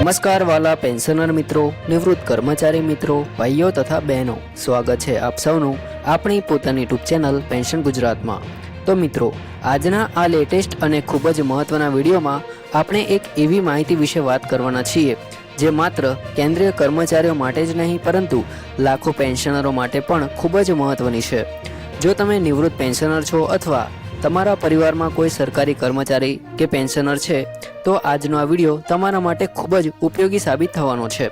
नमस्कार वाला पेन्शनर मित्रों, निवृत्त कर्मचारी मित्रों, भाईओ तथा बहनों, स्वागत है आप सौનું આપણી પોતાની યુટ્યુબ ચેનલ પેન્શન ગુજરાતમાં। તો મિત્રો, આજના આ લેટેસ્ટ અને ખૂબ જ મહત્વના વિડીયોમાં આપણે એક એવી માહિતી વિશે વાત કરવાના છીએ જે માત્ર કેન્દ્રીય કર્મચારીઓ માટે જ નહીં પરંતુ લાખો પેન્શનરો માટે પણ ખૂબ જ મહત્વની છે। જો તમે નિવૃત્ત પેન્શનર છો અથવા તમારા પરિવારમાં કોઈ સરકારી કર્મચારી કે પેન્શનર છે તો આજનો આ વિડીયો તમારા માટે ખૂબ જ ઉપયોગી સાબિત થવાનો છે।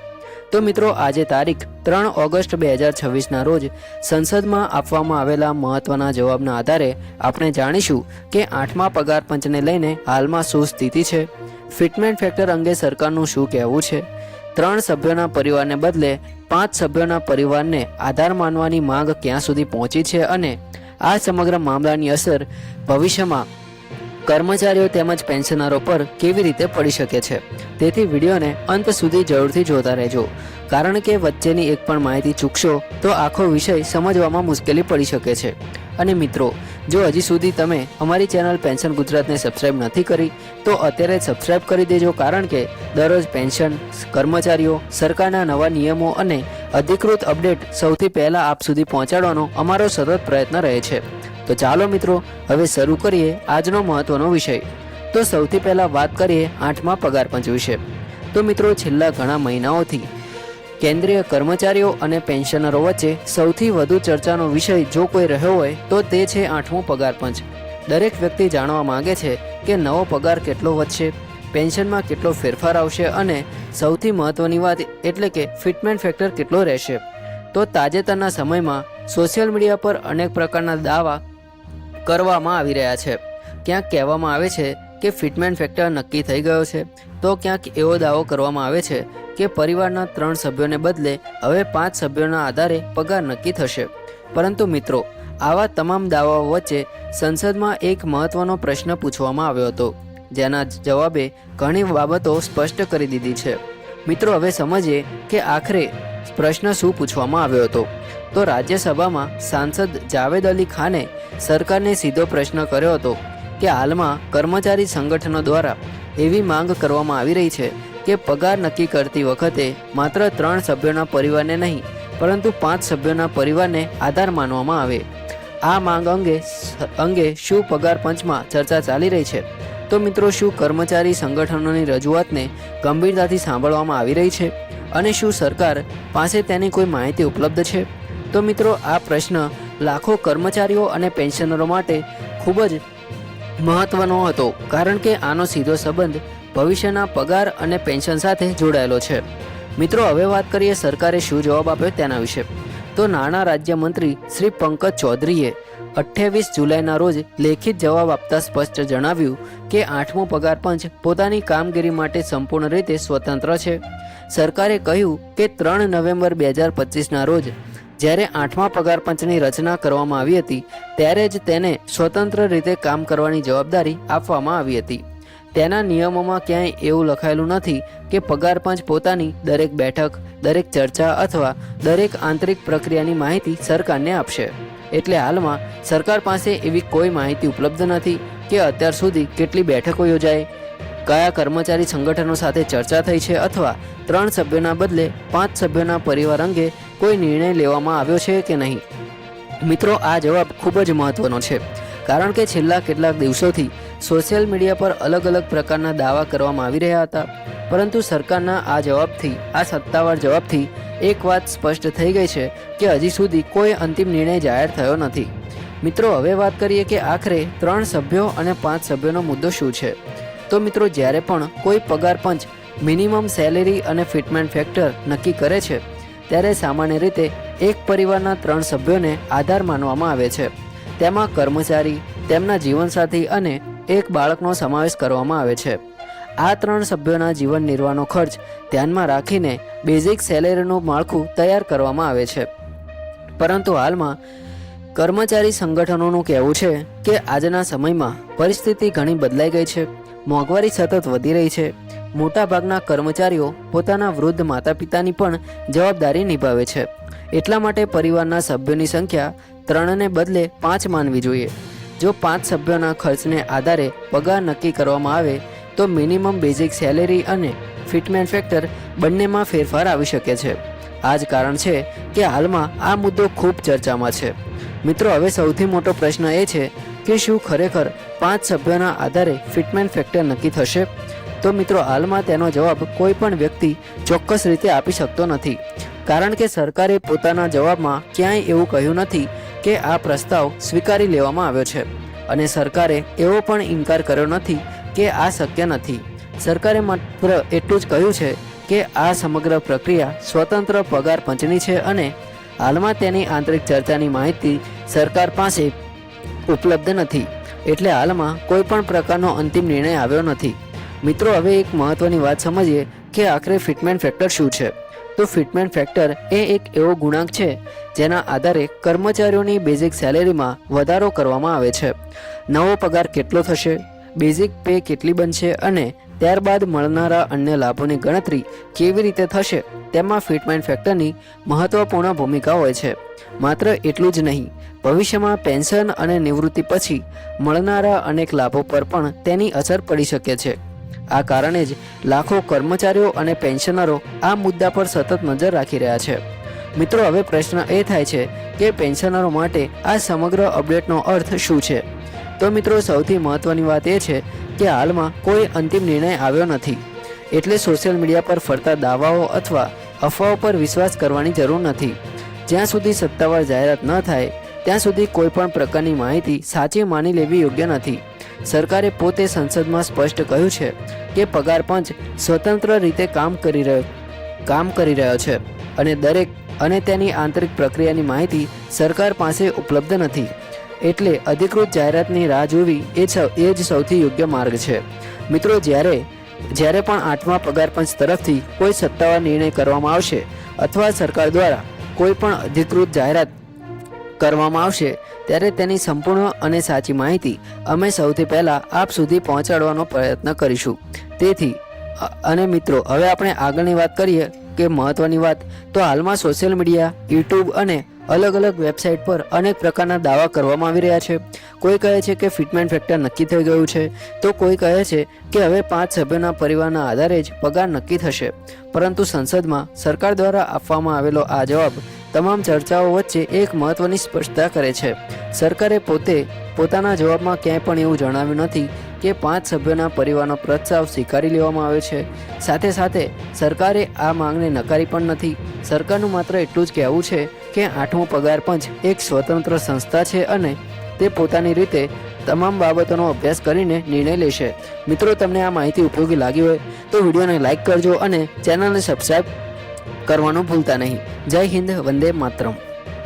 તો મિત્રો, આજે તારીખ 3 ઓગસ્ટ 2026ના રોજ સંસદમાં આપવામાં આવેલા મહત્વના જવાબના આધારે આપણે જાણીશું કે 8મા પગાર પંચને લઈને હાલમાં શું સ્થિતિ છે, ફિટમેન્ટ ફેક્ટર અંગે સરકારનું શું કહેવું છે, 3 સભ્યોના પરિવારને બદલે 5 સભ્યોના પરિવારને આધાર માનવાની માંગ ક્યાં સુધી પહોંચી છે અને આ સમગ્ર મામલાની અસર ભવિષ્યમાં કર્મચારીઓ તેમજ પેન્શનરો પર કેવી રીતે પડી શકે છે। તેથી વિડીયોને અંત સુધી જરૂરથી જોતા રહેજો, કારણ કે વચ્ચેની એક પણ માહિતી ચૂકશો તો આખો વિષય સમજવામાં મુશ્કેલી પડી શકે છે। અને મિત્રો, જો હજી સુધી તમે અમારી ચેનલ પેન્શન ગુજરાતને સબસ્ક્રાઇબ નથી કરી તો અત્યારે સબસ્ક્રાઇબ કરી દેજો, કારણ કે દરરોજ પેન્શન, કર્મચારીઓ, સરકારના નવા નિયમો અને અધિકૃત અપડેટ સૌથી પહેલા આપ સુધી પહોંચાડવાનો અમારો સતત પ્રયત્ન રહે છે। તો ચાલો મિત્રો, હવે શરૂ કરીએ આજનો મહત્વનો વિષય। તો સૌથી પહેલા વાત કરીએ 8મા પગાર પંચ વિશે। તો મિત્રો, છેલ્લા ઘણા મહિનાઓથી કેન્દ્રીય કર્મચારીઓ અને પેન્શનરો વચ્ચે સૌથી વધુ ચર્ચાનો વિષય જો કોઈ રહ્યો હોય તો તે છે 8મો પગાર પંચ। દરેક વ્યક્તિ જાણવા માંગે છે કે નવો પગાર કેટલો વધશે, પેન્શનમાં કેટલો ફેરફાર આવશે અને સૌથી મહત્વની વાત એટલે કે ફિટમેન્ટ ફેક્ટર કેટલો રહેશે। તો તાજેતરના સમયમાં સોશિયલ મીડિયા પર અનેક પ્રકારના દાવા કરવામાં આવી રહ્યા છે। ક્યાંક કહેવામાં આવે છે કે ફિટમેન્ટ ફેક્ટર નક્કી થઈ ગયો છે, તો ક્યાંક એવો દાવો કરવામાં આવે છે કે પરિવારના 3 સભ્યોને બદલે હવે 5 સભ્યોના આધારે પગાર નક્કી થશે। પરંતુ મિત્રો, આવા તમામ દાવાઓ વચ્ચે સંસદમાં એક મહત્વનો પ્રશ્ન પૂછવામાં આવ્યો હતો, જેના જવાબે ઘણી બાબતો સ્પષ્ટ કરી દીધી છે। મિત્રો, હવે સમજીએ કે આખરે પ્રશ્ન શું પૂછવામાં આવ્યો હતો। તો રાજ્યસભામાં સાંસદ જાવેદ અલી ખાને સરકારને સીધો પ્રશ્ન કર્યો હતો કે હાલમાં કર્મચારી સંગઠનો દ્વારા એવી માંગ કરવામાં આવી રહી છે કે પગાર નક્કી કરતી વખતે માત્ર 3 સભ્યોના પરિવારને નહીં પરંતુ 5 સભ્યોના પરિવારને આધાર માનવામાં આવે। આ માંગ અંગે શું પગાર પંચમાં ચર્ચા ચાલી રહી છે? તો મિત્રો, શું કર્મચારી સંગઠનોની રજૂઆતને ગંભીરતાથી સાંભળવામાં આવી રહી છે અને શું સરકાર પાસે તેની કોઈ માહિતી ઉપલબ્ધ છે? તો મિત્રો, આ પ્રશ્ન લાખો કર્મચારીઓ અને પેન્શનરો માટે ખૂબ જ મહત્વનો હતો, કારણ કે આનો સીધો સંબંધ ભવિષ્યના પગાર અને પેન્શન સાથે જોડાયેલો છે। મિત્રો, હવે વાત કરીએ સરકારે શું જવાબ આપ્યો તેના વિશે। તો નાણાં રાજ્યમંત્રી શ્રી પંકજ ચૌધરીએ 28 જુલાઈના રોજ લેખિત જવાબ આપતા સ્પષ્ટ જણાવ્યું કે 8મો પગાર પંચ પોતાની કામગીરી માટે સંપૂર્ણ રીતે સ્વતંત્ર છે। સરકારે કહ્યું કે 3 નવેમ્બર 2025ના રોજ જ્યારે 8મા પગાર પંચની રચના કરવામાં આવી હતી ત્યારે જ તેને સ્વતંત્ર રીતે કામ કરવાની જવાબદારી આપવામાં આવી હતી। તેના નિયમોમાં ક્યાંય એવું લખાયેલું નથી કે પગાર પંચ પોતાની દરેક બેઠક, દરેક ચર્ચા અથવા દરેક આંતરિક પ્રક્રિયાની માહિતી સરકારને આપશે। એટલે હાલમાં સરકાર પાસે એવી કોઈ માહિતી ઉપલબ્ધ નથી કે અત્યાર સુધી કેટલી બેઠકો યોજાઈ, કયા કર્મચારી સંગઠનો સાથે ચર્ચા થઈ છે અથવા 3 સભ્યોના બદલે 5 સભ્યોના પરિવાર અંગે કોઈ નિર્ણય લેવામાં આવ્યો છે કે નહીં। મિત્રો, આ જવાબ ખૂબ જ મહત્વનો છે, કારણ કે છેલ્લા કેટલાક દિવસોથી સોશિયલ મીડિયા પર અલગ અલગ પ્રકારના દાવા કરવામાં આવી રહ્યા હતા, પરંતુ સરકારના આ જવાબથી, આ સત્તાવાર જવાબથી એક વાત સ્પષ્ટ થઈ ગઈ છે કે હજી સુધી કોઈ અંતિમ નિર્ણય જાહેર થયો નથી। મિત્રો, હવે વાત કરીએ કે આખરે 3 સભ્યો અને 5 સભ્યોનો મુદ્દો શું છે। તો મિત્રો, જ્યારે પણ કોઈ પગાર પંચ મિનિમમ સેલેરી અને ફિટમેન્ટ ફેક્ટર નક્કી કરે છે ત્યારે સામાન્ય રીતે એક પરિવારના 3 સભ્યોને આધાર માનવામાં આવે છે। તેમાં કર્મચારી, તેમના જીવનસાથી અને એક બાળકનો સમાવેશ કરવામાં આવે છે। આ 3 સભ્યોના જીવન નિર્વાહનો ખર્ચ ધ્યાનમાં રાખીને બેઝિક સેલેરીનું માળખું તૈયાર કરવામાં આવે છે। પરંતુ હાલમાં કર્મચારી સંગઠનોનું કહેવું છે કે આજના સમયમાં પરિસ્થિતિ ઘણી બદલાઈ ગઈ છે, મોંઘવારી સતત વધી રહી છે, મોટાભાગના કર્મચારીઓ પોતાના વૃદ્ધ માતા પિતાની પણ જવાબદારી નિભાવે છે। એટલા માટે પરિવારના સભ્યોની સંખ્યા 3ને બદલે 5 માનવી જોઈએ। જો 5 સભ્યોના ખર્ચને આધારે પગાર નક્કી કરવામાં આવે તો મિનિમમ બેઝિક સેલેરી અને ફિટમેન ફેક્ટર બંનેમાં ફેરફાર આવી શકે છે. આ જ કારણ છે કે હાલમાં આ મુદ્દો ખૂબ ચર્ચામાં છે. મિત્રો, હવે સૌથી મોટો પ્રશ્ન એ છે કે શું ખરેખર 5 સભ્યોના આધારે ફિટમેન ફેક્ટર નક્કી થશે? તો મિત્રો, હાલમાં તેનો જવાબ કોઈ પણ વ્યક્તિ ચોક્કસ રીતે આપી શકતો નથી, કારણ કે સરકારે પોતાના જવાબમાં ક્યાંય એવું કહ્યું નથી કે આ પ્રસ્તાવ સ્વીકારી લેવામાં આવ્યો છે, અને સરકારે એવો પણ ઇનકાર કર્યો નથી કે આ શક્ય નથી. સરકારે માત્ર એટલું જ કહ્યું છે કે આ સમગ્ર પ્રક્રિયા સ્વતંત્ર પગાર પંચની છે અને હાલમાં તેની આંતરિક ચર્ચાની માહિતી સરકાર પાસે ઉપલબ્ધ નથી, એટલે હાલમાં કોઈ પણ પ્રકારનો અંતિમ નિર્ણય આવ્યો નથી. મિત્રો, હવે એક મહત્વની વાત સમજીએ કે આખરે ફિટમેન ફેક્ટર શું છે. તો ફિટમેન ફેક્ટર એ એક એવો ગુણાંક છે જેના આધારે કર્મચારીઓની બેઝિક સેલેરીમાં વધારો કરવામાં આવે છે. નવો પગાર કેટલો થશે, બેઝિક પે કેટલી બનશે અને ત્યારબાદ મળનારા અન્ય લાભોની ગણતરી કેવી રીતે થશે, તેમાં ફિટમેન ફેક્ટરની મહત્વપૂર્ણ ભૂમિકા હોય છે. માત્ર એટલું જ નહીં, ભવિષ્યમાં પેન્શન અને નિવૃત્તિ પછી મળનારા અનેક લાભો પર પણ તેની અસર પડી શકે છે. આ કારણે જ લાખો કર્મચારીઓ અને પેન્શનરો આ મુદ્દા પર સતત નજર રાખી રહ્યા છે. મિત્રો, હવે પ્રશ્ન એ થાય છે કે પેન્શનરો માટે આ સમગ્ર અપડેટનો અર્થ શું છે? તો મિત્રો, સૌથી મહત્વની વાત એ છે કે હાલમાં કોઈ અંતિમ નિર્ણય આવ્યો નથી, એટલે સોશિયલ મીડિયા પર ફરતા દાવાઓ અથવા અફવાઓ પર વિશ્વાસ કરવાની જરૂર નથી. જ્યાં સુધી સત્તાવાર જાહેરાત ન થાય ત્યાં સુધી કોઈ પણ પ્રકારની માહિતી સાચી માની લેવી યોગ્ય નથી. સરકારે પોતે સંસદમાં સ્પષ્ટ કહ્યું છે કે પગાર પંચ સ્વતંત્ર રીતે કામ કરી રહ્યો છે અને તેની આંતરિક પ્રક્રિયાની માહિતી સરકાર પાસે ઉપલબ્ધ નથી, એટલે અધિકૃત જાહેરાતની રાહ જોવી એ જ સૌથી યોગ્ય માર્ગ છે. મિત્રો, જ્યારે પણ 8મા પગાર પંચ તરફથી કોઈ સત્તાવાર નિર્ણય કરવામાં આવશે અથવા સરકાર દ્વારા કોઈ પણ અધિકૃત જાહેરાત કરવામાં આવશે ત્યારે તેની સંપૂર્ણ અને સાચી માહિતી અમે સૌથી પહેલાં આપ સુધી પહોંચાડવાનો પ્રયત્ન કરીશું. તેથી અને મિત્રો, હવે આપણે આગળની વાત કરીએ કે મહત્વની વાત, તો હાલમાં સોશિયલ મીડિયા, યુટ્યુબ અને અલગ અલગ વેબસાઇટ પર અનેક પ્રકારના દાવા કરવામાં આવી રહ્યા છે. કોઈ કહે છે કે ફિટમેન ફેક્ટર નક્કી થઈ ગયું છે, તો કોઈ કહે છે કે હવે 5 સભ્યોના પરિવારના આધારે જ પગાર નક્કી થશે. પરંતુ સંસદમાં સરકાર દ્વારા આપવામાં આવેલો આ જવાબ તમામ ચર્ચાઓ વચ્ચે એક મહત્વની સ્પષ્ટતા કરે છે. સરકારે પોતાના જવાબમાં ક્યાંય પણ એવું જણાવ્યું નથી કે 5 સભ્યોના પરિવારનો પ્રસ્તાવ સ્વીકારી લેવામાં આવ્યો છે. સાથે સાથે સરકારે આ માંગને નકારી પણ નથી. સરકારનું માત્ર એટલું જ કહેવું છે કે 8મો પગાર પંચ એક સ્વતંત્ર સંસ્થા છે અને તે પોતાની રીતે તમામ બાબતોનો અભ્યાસ કરીને નિર્ણય લેશે. મિત્રો, તમને આ માહિતી ઉપયોગી લાગી હોય તો વિડીયોને લાઇક કરજો અને ચેનલને સબસ્ક્રાઈબ કરવાનું ભૂલતા નહીં. જય હિન્દ, વંદે માતરમ.